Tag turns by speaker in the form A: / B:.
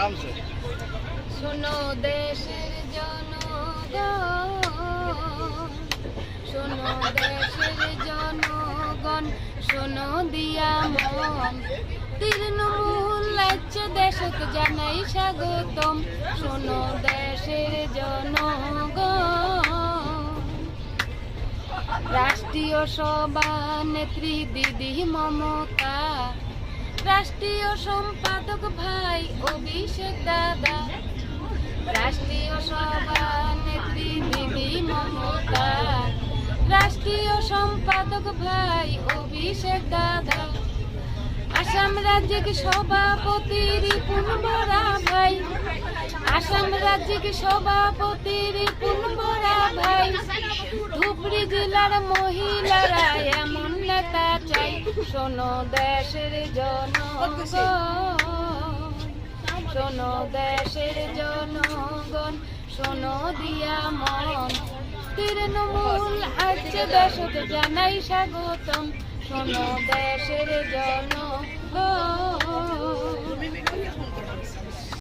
A: শোনো দেশের জনগণ, শোনো দেশের জনগণ, শোনো দিয়া মন, তৃণমূল রাজ্য দেশক জানাই স্বাগতম। শোনো দেশের জনগণ, রাষ্ট্রীয় সভানেত্রী দিদি মমতা, রাষ্ট্রীয় সম্পাদক ভাই অভিষেক দাদা, রাষ্ট্রীয় সভানেত্রী দিদি মমতা, রাষ্ট্রীয় সম্পাদক ভাই অভিষেক দাদা, আসাম রাজ্যিক সভাপতি রিপুন বরা ভাই, আসাম রাজ্যিক সভাপতি রিপুন বরা ভাই, ধুবড়ী জেলার মহিলারা এমন নেতা চাই। শোনো দেশের জনগণ, শোনো দেশের জনগণ, শোনো দিয়া মন, তৃণমূল আজ দেশকে জানাই স্বাগতম। শোনো দেশের জনগণ।